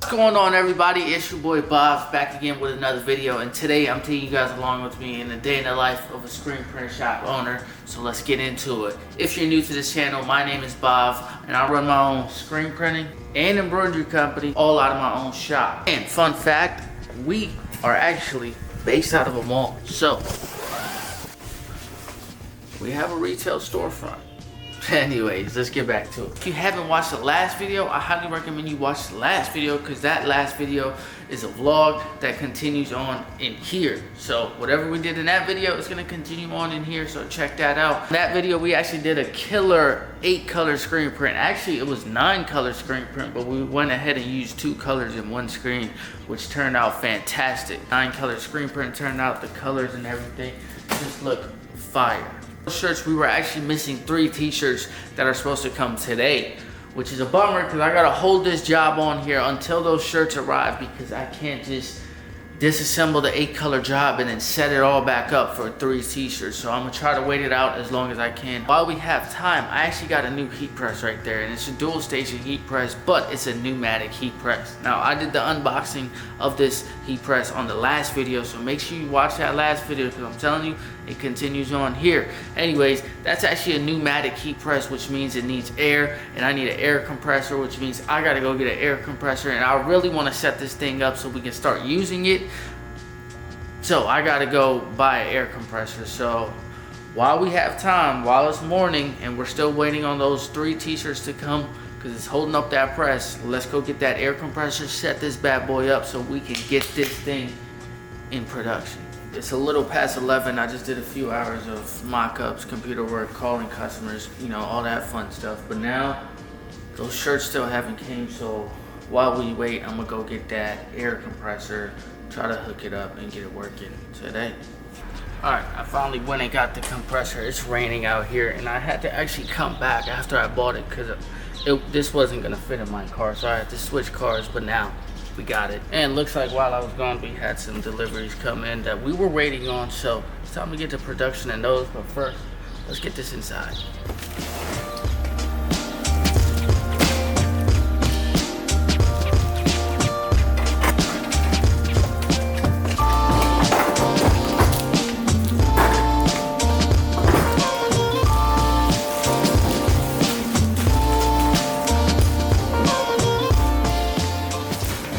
What's going on, everybody? It's your boy Bav back again with another video, and today I'm taking you guys along with me in the day in the life of a screen printer shop owner. So let's get into it. If you're new to this channel, my name is Bav and I run my own screen printing and embroidery company all out of my own shop. And fun fact, we are actually based out of a mall. So we have a retail storefront. Anyways, let's get back to it. If you haven't watched the last video, I highly recommend you watch the last video, because that last video is a vlog that continues on in here. So whatever we did in that video is going to continue on in here, so check that out. In that video, we actually did a killer 8-color screen print. Actually, it was 9-color screen print, but we went ahead and used 2 colors in one screen, which turned out fantastic. 9-color screen print turned out, the colors and everything just look fire. Shirts, we were actually missing 3 t-shirts that are supposed to come today, which is a bummer because I gotta hold this job on here until those shirts arrive, because I can't just disassemble the 8-color job and then set it all back up for 3 t-shirts. So I'm gonna try to wait it out as long as I can. While we have time, I actually got a new heat press right there, and it's a dual station heat press, but it's a pneumatic heat press. Now, I did the unboxing of this heat press on the last video, so make sure you watch that last video, because I'm telling you, it continues on here. Anyways, that's actually a pneumatic heat press, which means it needs air, and I need an air compressor, which means I gotta go get an air compressor, and I really wanna set this thing up so we can start using it. So I gotta go buy an air compressor. So while we have time, while it's morning and we're still waiting on those 3 t-shirts to come, because it's holding up that press, let's go get that air compressor, set this bad boy up so we can get this thing in production. It's a little past 11. I just did a few hours of mock-ups, computer work, calling customers, you know, all that fun stuff. But now those shirts still haven't came, so while we wait, I'm gonna go get that air compressor, try to hook it up and get it working today. All right, I finally went and got the compressor. It's raining out here, and I had to actually come back after I bought it because this wasn't gonna fit in my car, so I had to switch cars. But now we got it, and looks like while I was gone, we had some deliveries come in that we were waiting on, so it's time to get to production in those. But first, let's get this inside.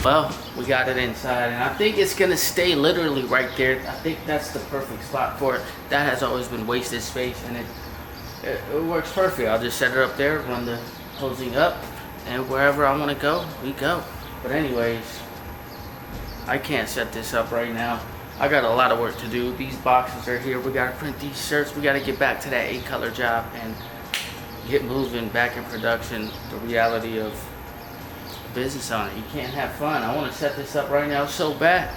Well, we got it inside, and I think it's gonna stay literally right there. I think that's the perfect spot for it. That has always been wasted space, and it works perfect. I'll just set it up there, run the hosing up, and wherever I want to go, we go. But anyways, I can't set this up right now. I got a lot of work to do. These boxes are here. We gotta print these shirts. We gotta get back to that 8-color job and get moving back in production. The reality of business on it. You can't have fun. I want to set this up right now so bad,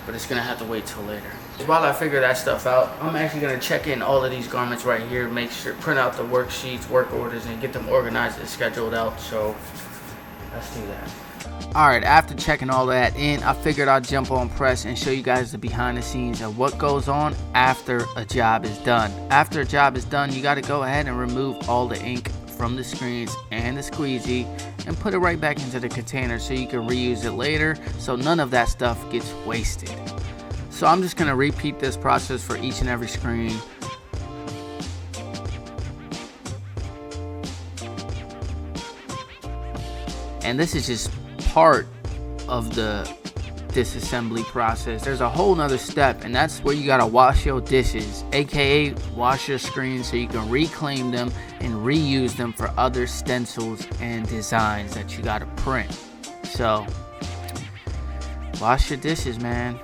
but it's gonna have to wait till later. While I figure that stuff out, I'm actually gonna check in all of these garments right here, make sure, print out the worksheets, work orders, and get them organized and scheduled out. So let's do that. All right, after checking all that in, I figured I'd jump on press and show you guys the behind the scenes of what goes on after a job is done. After a job is done, you got to go ahead and remove all the ink from the screens and the squeegee and put it right back into the container so you can reuse it later, so none of that stuff gets wasted. So I'm just going to repeat this process for each and every screen. And this is just part of the disassembly process. There's a whole nother step, and that's where you gotta wash your dishes, aka wash your screens, so you can reclaim them and reuse them for other stencils and designs that you gotta print. So wash your dishes, man.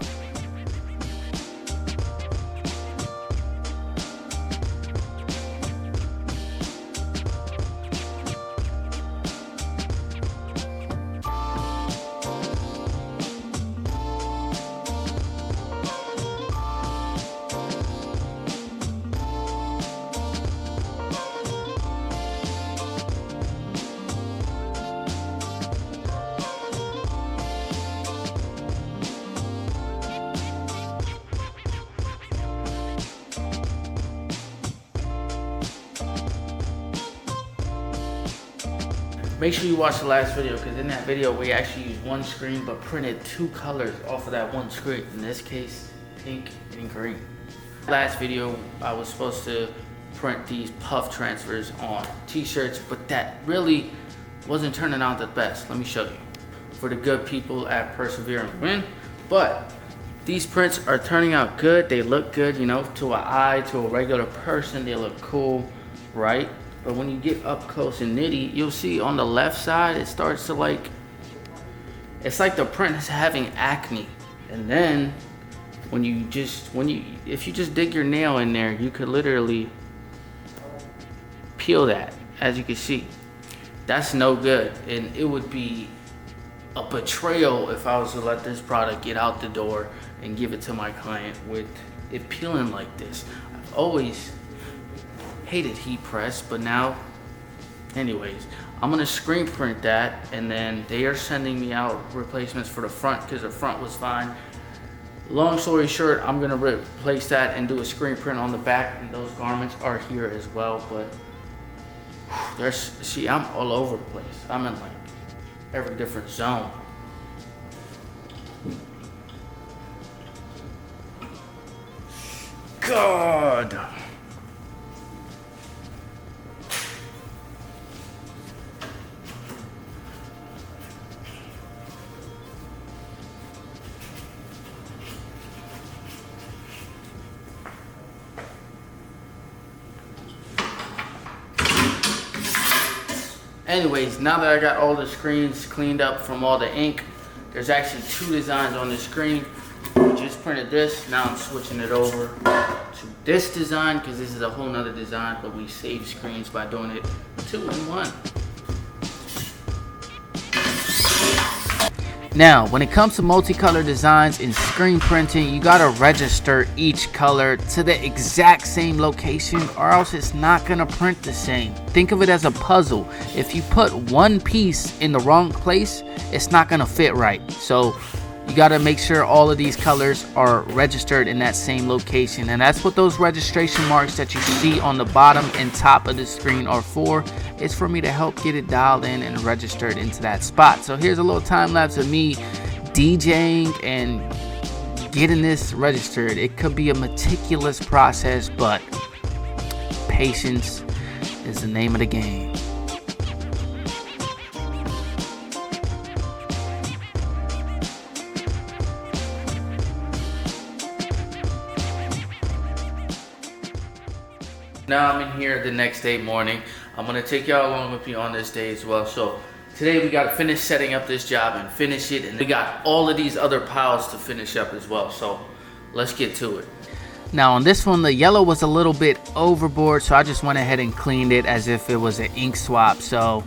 Make sure you watch the last video, because in that video we actually used one screen but printed 2 colors off of that one screen. In this case, pink and green. Last video I was supposed to print these puff transfers on t-shirts, but that really wasn't turning out the best. Let me show you. For the good people at Persevere and Win. But these prints are turning out good. They look good, you know, to an eye, to a regular person, they look cool, right? But when you get up close and nitty, you'll see on the left side, it starts to like, it's like the print is having acne. And then if you just dig your nail in there, you could literally peel that, as you can see. That's no good, and it would be a betrayal if I was to let this product get out the door and give it to my client with it peeling like this. I've always hated heat press, but now, anyways, I'm gonna screen print that, and then they are sending me out replacements for the front because the front was fine. Long story short, I'm gonna replace that and do a screen print on the back, and those garments are here as well. But see, I'm all over the place. I'm in like every different zone. God. Anyways, now that I got all the screens cleaned up from all the ink, there's actually 2 designs on the screen. I just printed this, now I'm switching it over to this design because this is a whole nother design, but we save screens by doing it 2 in 1. Now, when it comes to multicolor designs in screen printing, you gotta register each color to the exact same location, or else it's not gonna print the same. Think of it as a puzzle. If you put one piece in the wrong place, it's not gonna fit right. So you gotta make sure all of these colors are registered in that same location, and that's what those registration marks that you see on the bottom and top of the screen are for. It's for me to help get it dialed in and registered into that spot. So here's a little time lapse of me DJing and getting this registered. It could be a meticulous process, but patience is the name of the game. Now I'm in here the next day morning. I'm gonna take y'all along with me on this day as well. So today we gotta finish setting up this job and finish it, and we got all of these other piles to finish up as well. So let's get to it. Now on this one, the yellow was a little bit overboard, so I just went ahead and cleaned it as if it was an ink swap. So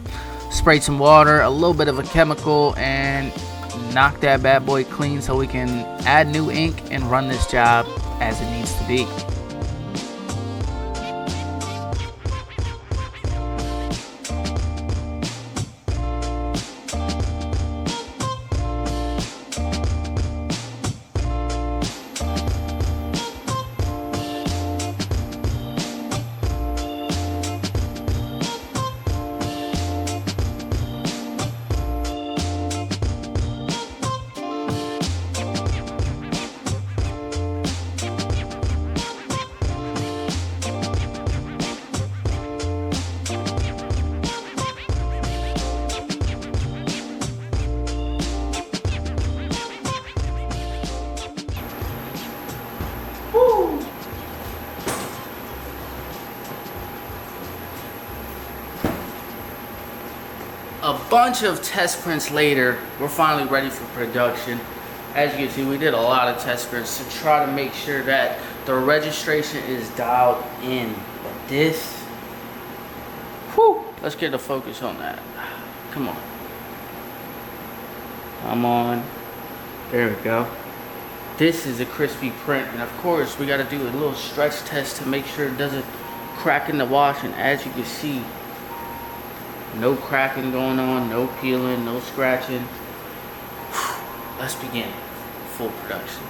sprayed some water, a little bit of a chemical, and knocked that bad boy clean so we can add new ink and run this job as it needs to be. A bunch of test prints later, we're finally ready for production. As you can see, we did a lot of test prints to try to make sure that the registration is dialed in. But this, whew, let's get the focus on that. Come on. Come on. There we go. This is a crispy print, and of course we got to do a little stretch test to make sure it doesn't crack in the wash. And as you can see, no cracking going on, no peeling, no scratching. Let's begin full production.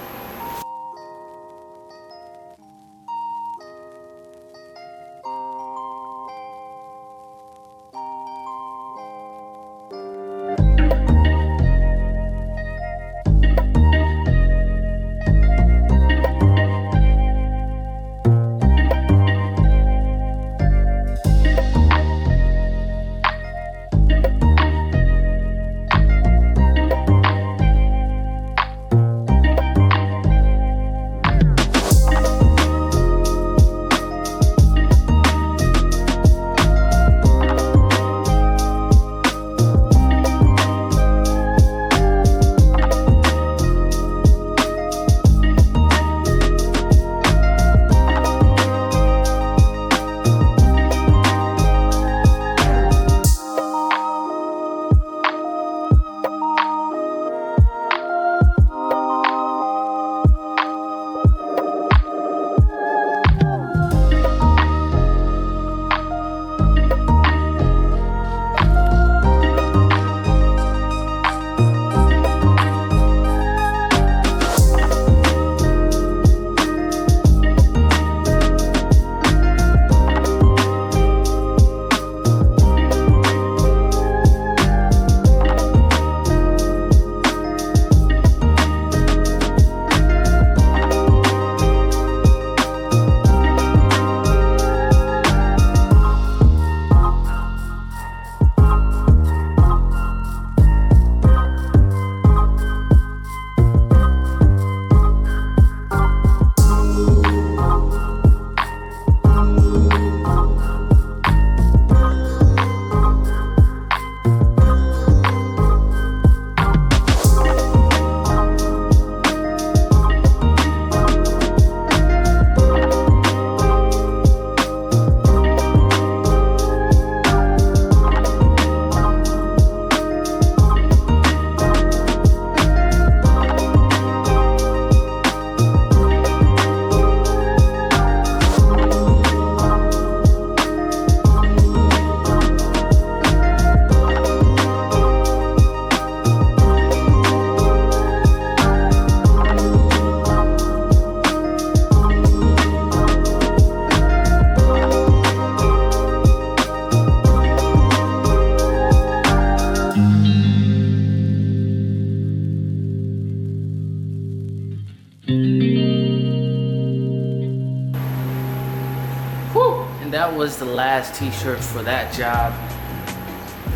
was the last t-shirt for that job.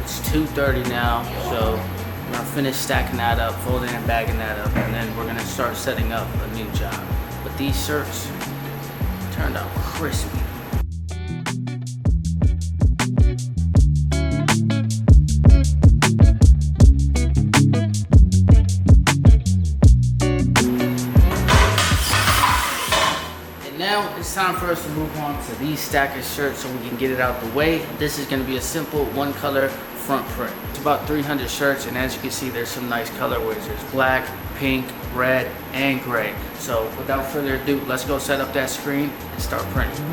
It's 2:30 now, so we're gonna finish stacking that up, folding and bagging that up, and then we're gonna start setting up a new job. But these shirts turned out crispy. Now it's time for us to move on to these stack of shirts so we can get it out the way. This is going to be a simple one color front print. It's about 300 shirts, and as you can see, there's some nice colorways. There's black, pink, red, and gray. So without further ado, let's go set up that screen and start printing.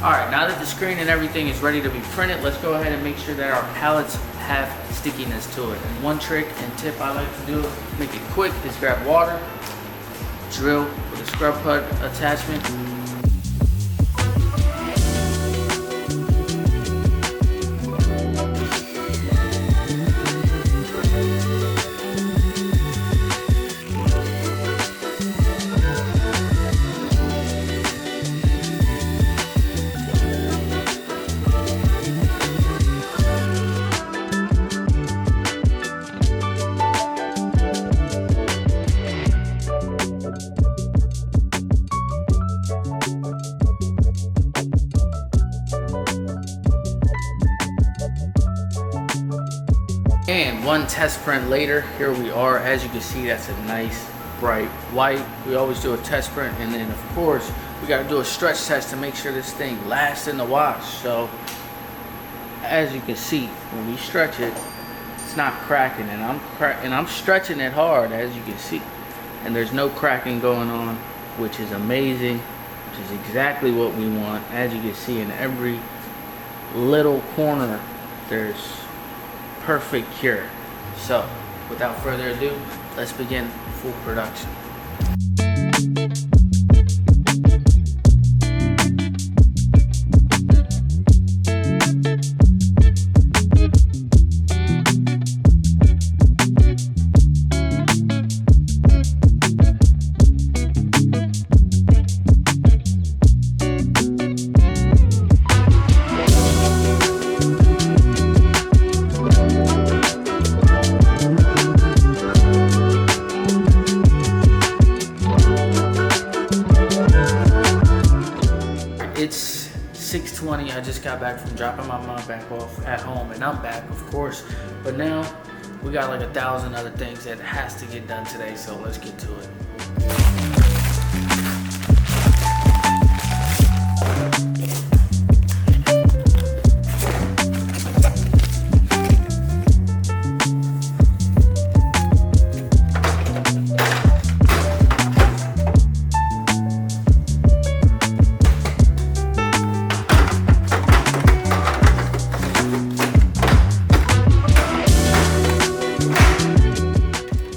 Alright, now that the screen and everything is ready to be printed, let's go ahead and make sure that our palettes have stickiness to it. And one trick and tip I like to do, make it quick, is grab water, drill with a scrub pad attachment. And one test print later, here we are. As you can see, that's a nice bright white. We always do a test print, and then of course we got to do a stretch test to make sure this thing lasts in the wash. So as you can see, when we stretch it, it's not cracking, and I'm stretching it hard, as you can see, and there's no cracking going on, which is amazing, which is exactly what we want. As you can see, in every little corner there's perfect cure. So without further ado, let's begin full production. It's 6:20. I just got back from dropping my mom back off at home, and I'm back, of course. But now we got like 1,000 other things that has to get done today, so let's get to it.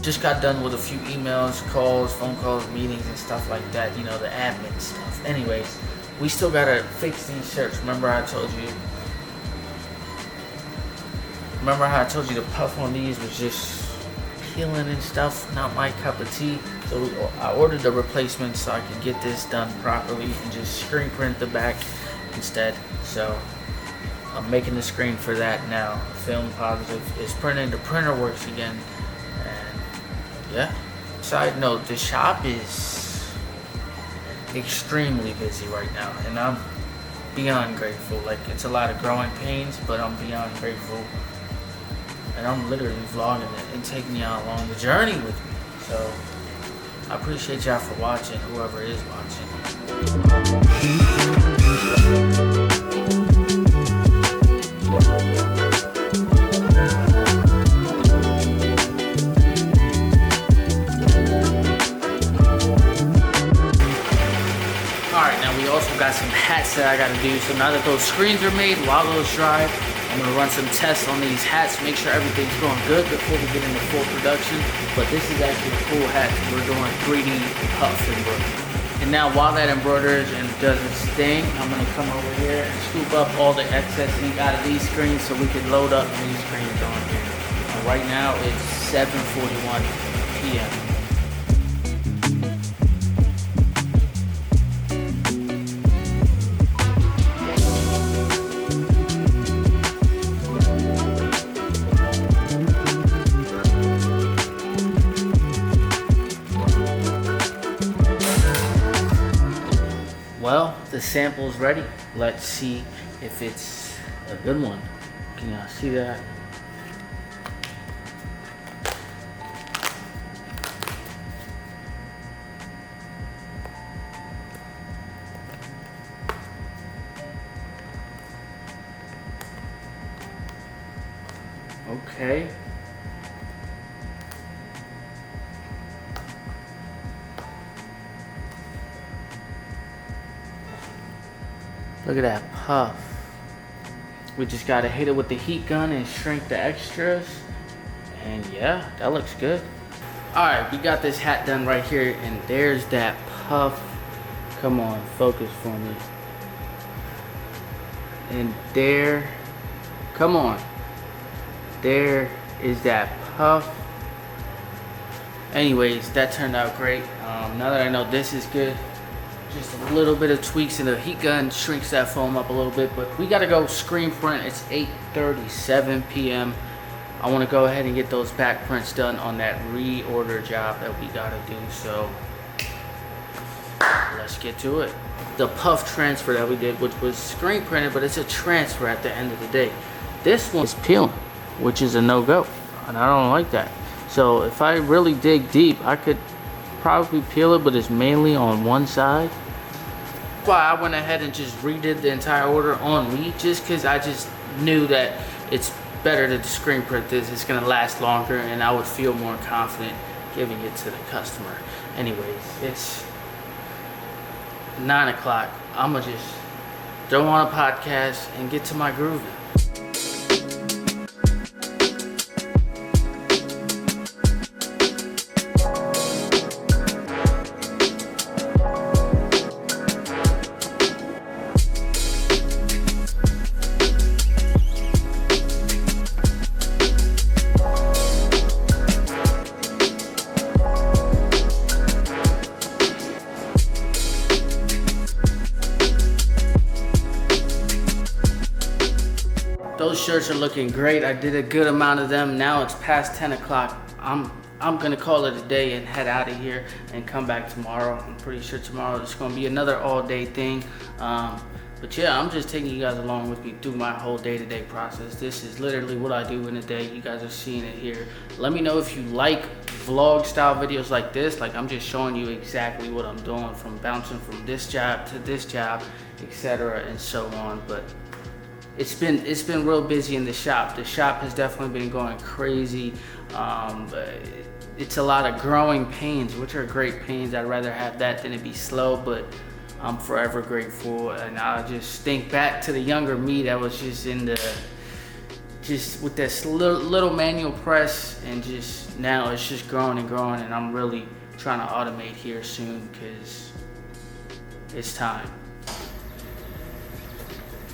Just got done with a few emails, calls, phone calls, meetings, and stuff like that. You know, the admin stuff. Anyways, we still gotta fix these shirts. Remember how I told you the puff on these was just peeling and stuff? Not my cup of tea. So I ordered the replacements so I could get this done properly and just screen print the back instead. So I'm making the screen for that now. Film positive is printing. The printer works again. Yeah. Side note, the shop is extremely busy right now, and I'm beyond grateful. Like, it's a lot of growing pains, but I'm beyond grateful. And I'm literally vlogging it and taking y'all along the journey with me. So I appreciate y'all for watching, whoever is watching. We also got some hats that I gotta do. So now that those screens are made, while those dry, I'm gonna run some tests on these hats, make sure everything's going good before we get into full production. But this is actually a cool hat. We're doing 3D puff and work. And now while that embroiders and doesn't sting, I'm gonna come over here and scoop up all the excess ink out of these screens so we can load up these screens on here. Right now it's 7:41 p.m. Well, the sample's ready. Let's see if it's a good one. Can y'all see that? Okay. Look at that puff. We just gotta hit it with the heat gun and shrink the extras. And yeah, that looks good. All right, we got this hat done right here, and there's that puff. Come on, focus for me. And there, come on. There is that puff. Anyways, that turned out great. Now that I know this is good, just a little bit of tweaks in the heat gun shrinks that foam up a little bit, but we gotta go screen print. It's 8:37 p.m. I wanna go ahead and get those back prints done on that reorder job that we gotta do, so let's get to it. The puff transfer that we did, which was screen printed, but it's a transfer at the end of the day. This one is peeling, which is a no-go, and I don't like that. So if I really dig deep, I could probably peel it, but it's mainly on one side. Why I went ahead and just redid the entire order on me, just because I just knew that it's better to screen print this. It's gonna last longer, and I would feel more confident giving it to the customer. Anyways, it's 9 o'clock. I'ma just throw on a podcast and get to my grooving. Those shirts are looking great. I did a good amount of them. Now it's past 10 o'clock. I'm gonna call it a day and head out of here and come back tomorrow. I'm pretty sure tomorrow it's gonna be another all-day thing. But yeah, I'm just taking you guys along with me through my whole day-to-day process. This is literally what I do in a day. You guys are seeing it here. Let me know if you like vlog style videos like this. Like, I'm just showing you exactly what I'm doing, from bouncing from this job to this job, etc. and so on. But it's been real busy in the shop. The shop has definitely been going crazy. It's a lot of growing pains, which are great pains. I'd rather have that than it be slow, but I'm forever grateful. And I just think back to the younger me that was just with this little manual press, and just now it's just growing and growing, and I'm really trying to automate here soon because it's time.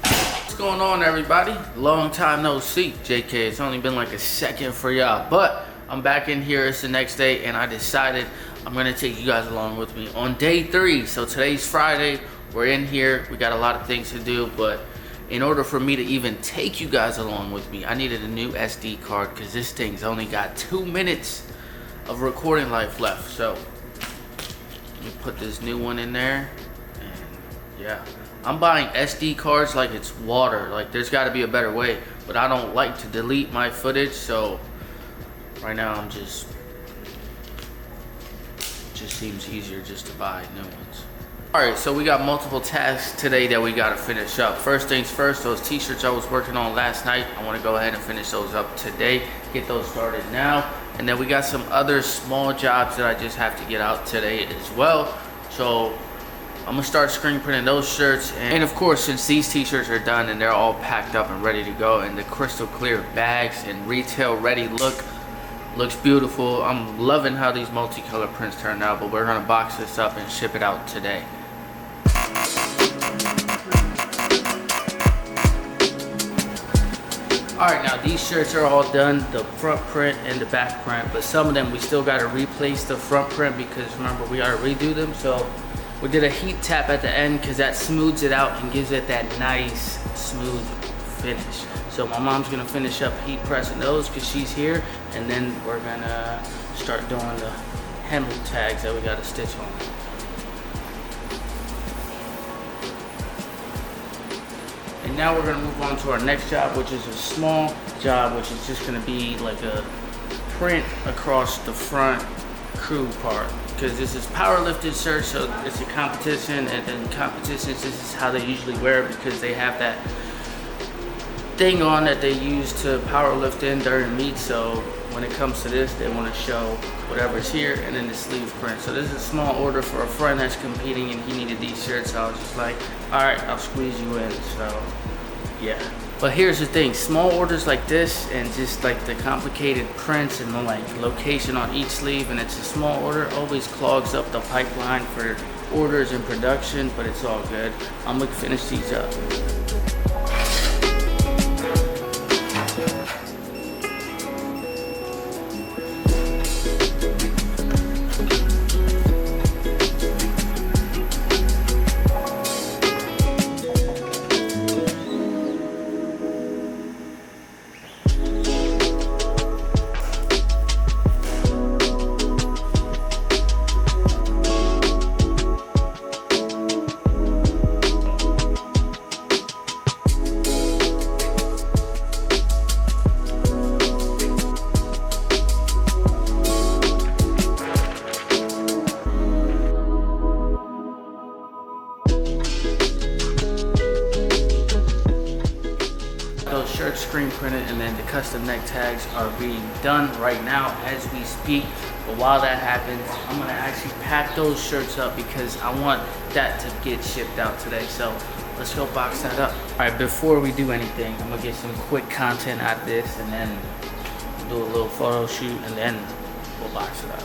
What's going on, everybody? Long time no see. JK, it's only been like a second for y'all, but I'm back in here. It's the next day, and I decided I'm gonna take you guys along with me on day 3. So today's Friday, we're in here, we got a lot of things to do, but in order for me to even take you guys along with me, I needed a new SD card because this thing's only got 2 minutes of recording life left. So let me put this new one in there, and yeah. I'm buying SD cards like it's water. Like, there's got to be a better way, but I don't like to delete my footage, so right now I'm just seems easier just to buy new ones. All right, so we got multiple tasks today that we got to finish up. First things first, those t-shirts I was working on last night, I want to go ahead and finish those up today, get those started now. And then we got some other small jobs that I just have to get out today as well. So I'm gonna start screen printing those shirts, and of course, since these t-shirts are done and they're all packed up and ready to go, and the crystal clear bags and retail ready look, Looks beautiful. I'm loving how these multicolor prints turned out, but we're gonna box this up and ship it out today. Alright, now these shirts are all done, the front print and the back print, but some of them we still gotta replace the front print because remember we gotta redo them. So we did a heat tap at the end because that smooths it out and gives it that nice smooth finish. So my mom's gonna finish up heat pressing those because she's here, and then we're gonna start doing the hem tags that we gotta stitch on. And now we're gonna move on to our next job, which is a small job, which is just gonna be like a print across the front crew part. Because this is power lifted shirt, so it's a competition, and in competitions, this is how they usually wear it because they have that thing on that they use to power lift in during meet. So when it comes to this, they want to show whatever's here and then the sleeve print. So this is a small order for a friend that's competing and he needed these shirts. So I was just like, all right, I'll squeeze you in. So yeah. But here's the thing, small orders like this and just like the complicated prints and the like location on each sleeve, and it's a small order, always clogs up the pipeline for orders and production, but it's all good. I'm gonna finish these up. Those shirts screen printed and then the custom neck tags are being done right now as we speak. But while that happens, I'm gonna actually pack those shirts up because I want that to get shipped out today. So let's go box that up. All right, before we do anything, I'm gonna get some quick content out of this and then do a little photo shoot and then we'll box it up.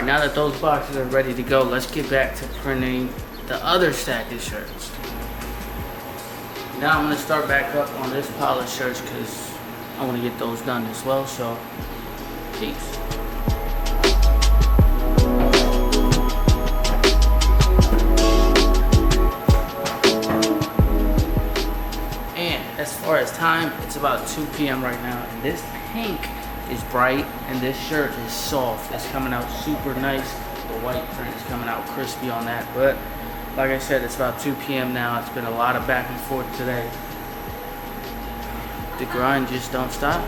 Now that those boxes are ready to go, let's get back to printing the other stack of shirts. Now I'm gonna start back up on this pile of shirts because I want to get those done as well, so peace. And as far as time, it's about 2 p.m. right now, and this pink is bright and this shirt is soft. It's coming out super nice. The white print is coming out crispy on that, but like I said, it's about 2 p.m. now. It's been a lot of back and forth today. The grind just don't stop.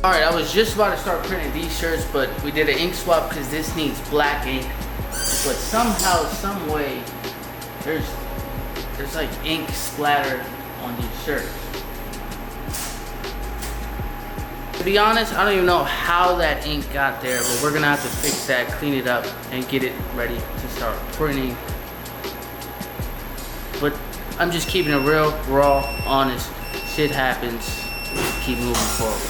All right, I was just about to start printing these shirts, but we did an ink swap because this needs black ink. But somehow, some way, there's like ink splattered on these shirts. To be honest, I don't even know how that ink got there, but we're gonna have to fix that, clean it up, and get it ready to start printing. But I'm just keeping it real, raw, honest. Shit happens. Keep moving forward.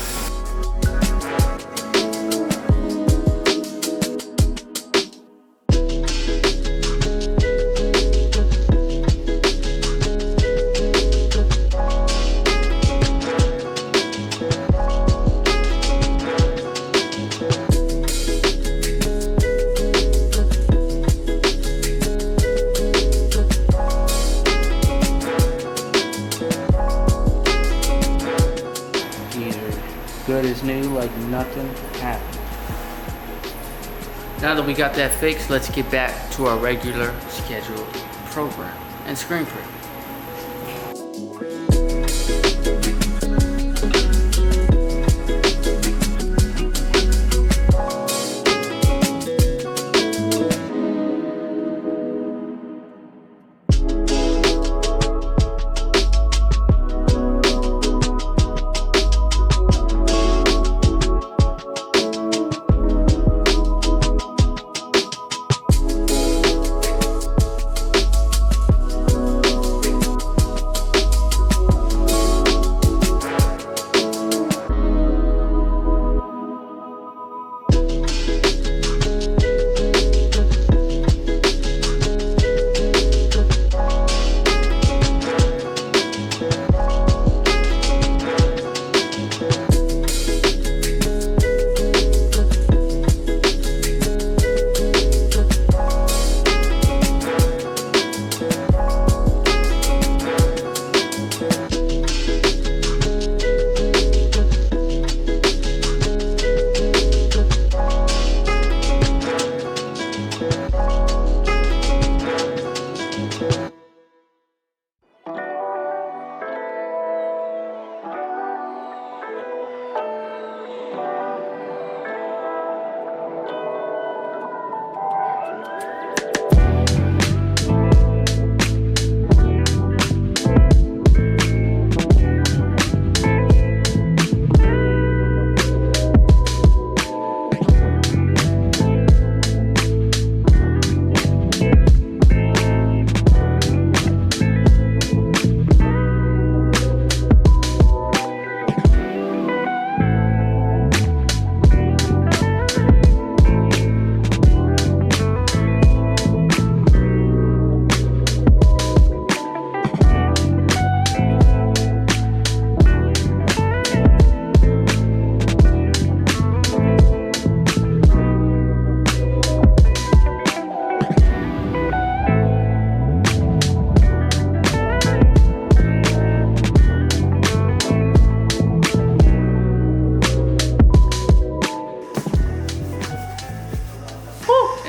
Good as new, like nothing happened. Now that we got that fixed, let's get back to our regular scheduled program and screen print.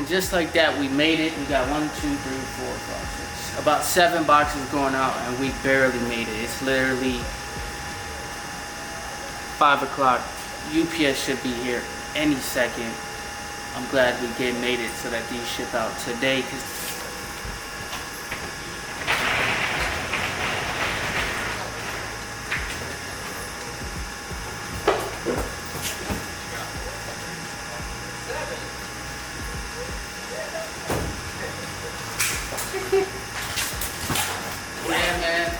Just like that, we made it. We got 1, 2, 3, 4, 5, 6, about 7 boxes going out, and we barely made it. It's literally 5 o'clock. UPS should be here any second. I'm glad we made it so that these ship out today. Yeah, man.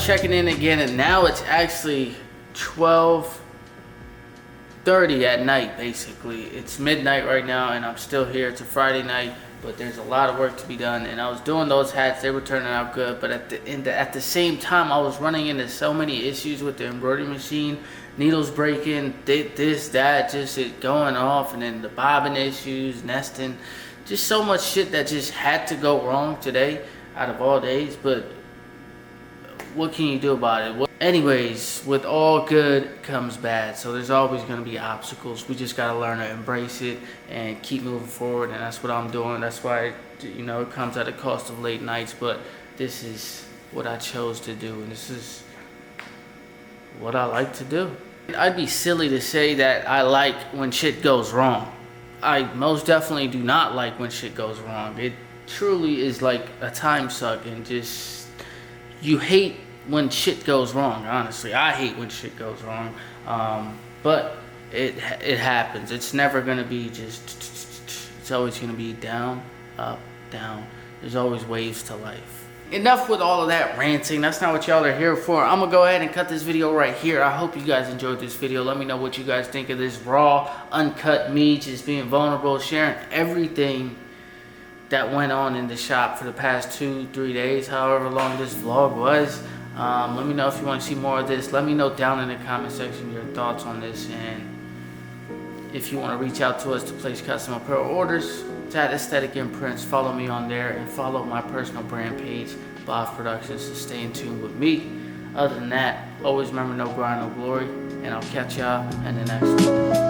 checking in again, and now it's actually 12:30 at night. Basically, it's midnight right now, and I'm still here. It's a Friday night, but there's a lot of work to be done. And I was doing those hats; they were turning out good. But at the same time, I was running into so many issues with the embroidery machine. Needles breaking, this, that, just it going off, and then the bobbin issues, nesting, just so much shit that just had to go wrong today out of all days. But what can you do about it? Anyways, with all good comes bad, so there's always going to be obstacles. We just got to learn to embrace it and keep moving forward, and that's what I'm doing. That's why, you know, it comes at a cost of late nights, but this is what I chose to do, and this is what I like to do. I'd be silly to say that I like when shit goes wrong. I most definitely do not like when shit goes wrong. It truly is like a time suck, and just, you hate when shit goes wrong. Honestly, I hate when shit goes wrong. But it happens. It's never gonna be just, it's always gonna be down, up, down. There's always waves to life. Enough with all of that ranting. That's not what y'all are here for. I'm gonna go ahead and cut this video right here. I hope you guys enjoyed this video. Let me know what you guys think of this raw, uncut me, just being vulnerable, sharing everything that went on in the shop for the past 2-3 days, however long this vlog was. Let me know if you want to see more of this. Let me know down in the comment section your thoughts on this, and if you want to reach out to us to place custom apparel orders, it's at Aesthetic Imprints. Follow me on there, and follow my personal brand page, BaavProductions, to stay in tune with me. Other than that, always remember, no grind, no glory, and I'll catch y'all in the next one.